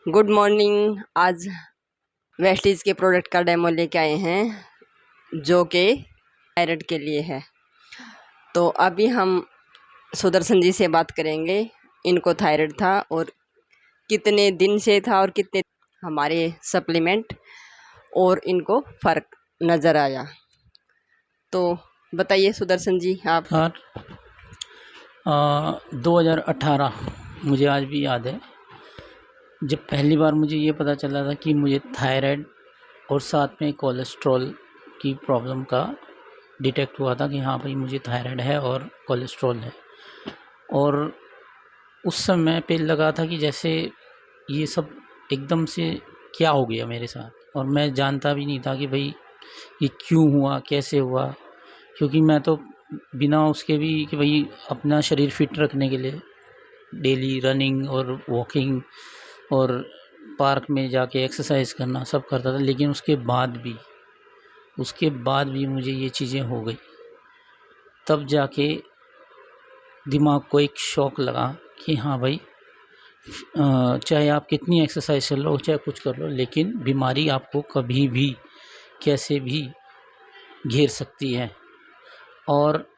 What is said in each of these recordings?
Good morning. आज Vestige के product का डेमो लेके आए हैं जो कि थायराइड के लिए है। तो अभी हम सुदर्शन जी से बात करेंगे। इनको थायराइड था और कितने दिन से था और कितने हमारे सप्लीमेंट और इनको फ़र्क नज़र आया। तो बताइए सुदर्शन जी आप। सर 2018 मुझे आज भी याद है, जब पहली बार मुझे ये पता चला था कि मुझे थायराइड और साथ में कोलेस्ट्रॉल की प्रॉब्लम का डिटेक्ट हुआ था कि हाँ भाई मुझे थायराइड है और कोलेस्ट्रॉल है। और उस समय पे लगा था कि जैसे ये सब एकदम से क्या हो गया मेरे साथ, और मैं जानता भी नहीं था कि भाई ये क्यों हुआ, कैसे हुआ। क्योंकि मैं तो बिना उसके भी कि भाई अपना शरीर फिट रखने के लिए डेली रनिंग और वॉकिंग और पार्क में जाके एक्सरसाइज करना सब करता था, लेकिन उसके बाद भी मुझे ये चीज़ें हो गई। तब जाके दिमाग को एक शॉक लगा कि हाँ भाई, चाहे आप कितनी एक्सरसाइज कर लो, चाहे कुछ कर लो, लेकिन बीमारी आपको कभी भी कैसे भी घेर सकती है। और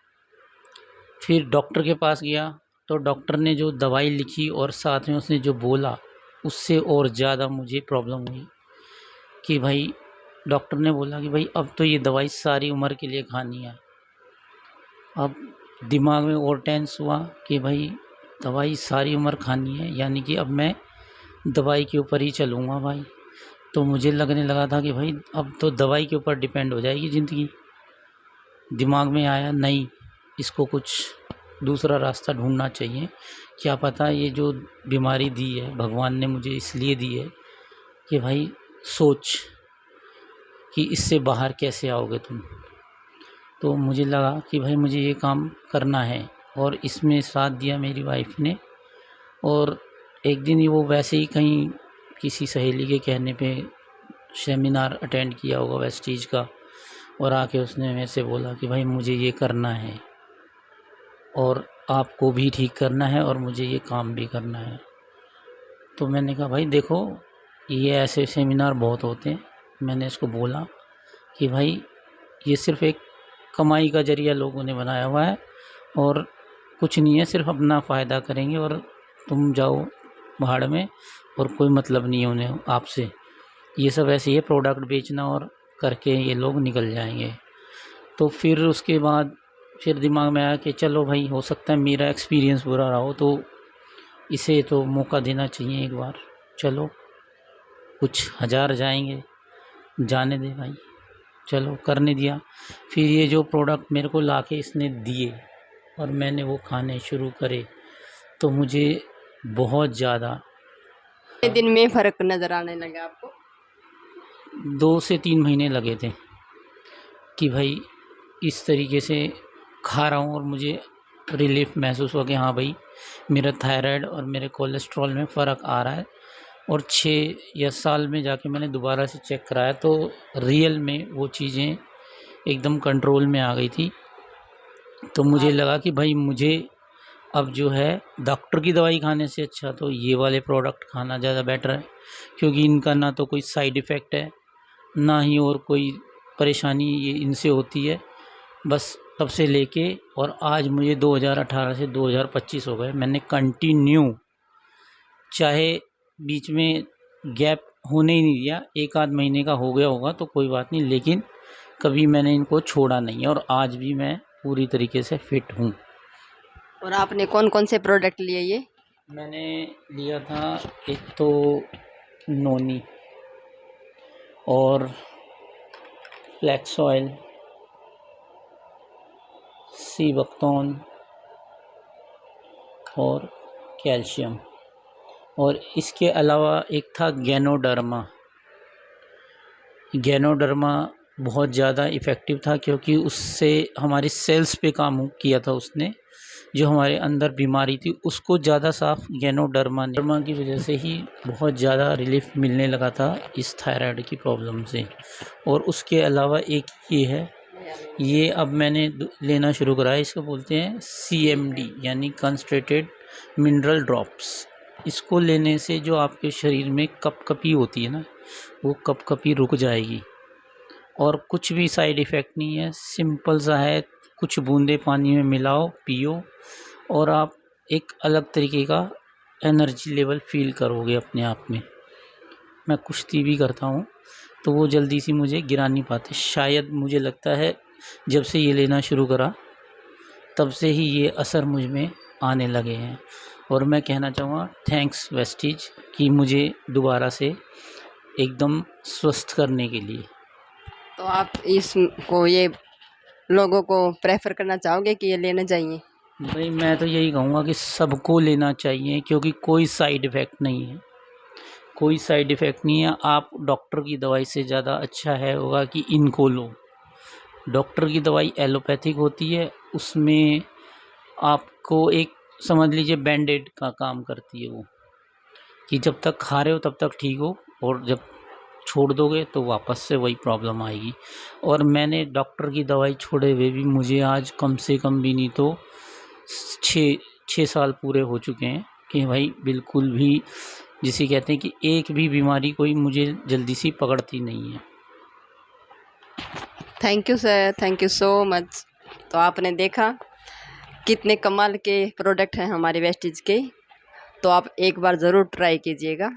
फिर डॉक्टर के पास गया तो डॉक्टर ने जो दवाई लिखी और साथ में उसने जो बोला, उससे और ज़्यादा मुझे प्रॉब्लम हुई कि भाई, डॉक्टर ने बोला कि भाई अब तो ये दवाई सारी उम्र के लिए खानी है। अब दिमाग में और टेंस हुआ कि भाई दवाई सारी उम्र खानी है, यानी कि अब मैं दवाई के ऊपर ही चलूँगा भाई। तो मुझे लगने लगा था कि भाई अब तो दवाई के ऊपर डिपेंड हो जाएगी ज़िंदगी। दिमाग में आया नहीं, इसको कुछ दूसरा रास्ता ढूंढना चाहिए। क्या पता ये जो बीमारी दी है भगवान ने मुझे इसलिए दी है कि भाई सोच कि इससे बाहर कैसे आओगे तुम। तो मुझे लगा कि भाई मुझे ये काम करना है, और इसमें साथ दिया मेरी वाइफ ने। और एक दिन ही वो वैसे ही कहीं किसी सहेली के कहने पे सेमिनार अटेंड किया होगा वेस्टीज का, और आके उसने मेरे से बोला कि भाई मुझे ये करना है और आपको भी ठीक करना है और मुझे ये काम भी करना है। तो मैंने कहा भाई देखो, ये ऐसे सेमिनार बहुत होते हैं। मैंने इसको बोला कि भाई ये सिर्फ़ एक कमाई का ज़रिया लोगों ने बनाया हुआ है और कुछ नहीं है, सिर्फ़ अपना फ़ायदा करेंगे और तुम जाओ भाड़ में, और कोई मतलब नहीं है उन्हें आपसे। ये सब ऐसे ही है, प्रोडक्ट बेचना और करके ये लोग निकल जाएंगे। तो फिर उसके बाद फिर दिमाग में आया कि चलो भाई, हो सकता है मेरा एक्सपीरियंस बुरा रहा हो, तो इसे तो मौका देना चाहिए एक बार। चलो, कुछ हज़ार जाएंगे, जाने दे भाई, चलो करने दिया। फिर ये जो प्रोडक्ट मेरे को लाके इसने दिए और मैंने वो खाने शुरू करे, तो मुझे बहुत ज़्यादा कितने दिन में फ़र्क नज़र आने लगा आपको? 2 से 3 महीने लगे थे कि भाई इस तरीके से खा रहा हूँ और मुझे रिलीफ महसूस हुआ कि हाँ भाई, मेरा थायराइड और मेरे कोलेस्ट्रॉल में फ़र्क आ रहा है। और 6 या साल में जाके मैंने दोबारा से चेक कराया, तो रियल में वो चीज़ें एकदम कंट्रोल में आ गई थी। तो मुझे लगा कि भाई मुझे अब जो है डॉक्टर की दवाई खाने से अच्छा तो ये वाले प्रोडक्ट खाना ज़्यादा बेटर है, क्योंकि इनका ना तो कोई साइड इफ़ेक्ट है, ना ही और कोई परेशानी ये इनसे होती है। बस तब से लेके और आज मुझे 2018 से 2025 हो गए, मैंने कंटिन्यू, चाहे बीच में गैप होने ही नहीं दिया। 1 आध महीने का हो गया होगा तो कोई बात नहीं, लेकिन कभी मैंने इनको छोड़ा नहीं है और आज भी मैं पूरी तरीके से फिट हूँ। और आपने कौन कौन से प्रोडक्ट लिए ये? मैंने लिया था एक तो नोनी और फ्लैक्स ऑयल, सी बकथॉर्न और कैल्शियम, और इसके अलावा एक था गैनोडर्मा। गैनोडर्मा बहुत ज़्यादा इफ़ेक्टिव था क्योंकि उससे हमारी सेल्स पे काम किया था उसने। जो हमारे अंदर बीमारी थी उसको ज़्यादा साफ गैनोडर्मा की वजह से ही बहुत ज़्यादा रिलीफ मिलने लगा था इस थायराइड की प्रॉब्लम से। और उसके अलावा एक ये है, ये अब मैंने लेना शुरू करा है, इसको बोलते हैं CMD यानी कंसंट्रेटेड मिनरल ड्रॉप्स। इसको लेने से जो आपके शरीर में कपकपी होती है ना, वो कपकपी रुक जाएगी। और कुछ भी साइड इफ़ेक्ट नहीं है, सिंपल सा है। कुछ बूंदे पानी में मिलाओ, पियो, और आप एक अलग तरीके का एनर्जी लेवल फील करोगे अपने आप में। मैं कुश्ती भी करता हूँ, तो वो जल्दी सी मुझे गिरा नहीं पाते। शायद मुझे लगता है जब से ये लेना शुरू करा तब से ही ये असर मुझ में आने लगे हैं। और मैं कहना चाहूँगा थैंक्स वेस्टीज कि मुझे दोबारा से एकदम स्वस्थ करने के लिए। तो आप इसको ये लोगों को प्रेफर करना चाहोगे कि ये लेना चाहिए? भाई मैं तो यही कहूँगा कि सबको लेना चाहिए, क्योंकि कोई साइड इफ़ेक्ट नहीं है, कोई साइड इफ़ेक्ट नहीं है। आप डॉक्टर की दवाई से ज़्यादा अच्छा है होगा कि इनको लो। डॉक्टर की दवाई एलोपैथिक होती है, उसमें आपको एक समझ लीजिए बैंडेड का काम करती है वो, कि जब तक खा रहे हो तब तक ठीक हो, और जब छोड़ दोगे तो वापस से वही प्रॉब्लम आएगी। और मैंने डॉक्टर की दवाई छोड़े हुए भी मुझे आज कम से कम भी नहीं तो 6 साल पूरे हो चुके हैं कि भाई बिल्कुल भी, जिसे कहते हैं कि एक भी बीमारी कोई मुझे जल्दी सी पकड़ती नहीं है। Thank you sir, thank you so much. तो आपने देखा कितने कमाल के प्रोडक्ट हैं हमारे वेस्टीज के, तो आप एक बार ज़रूर ट्राई कीजिएगा।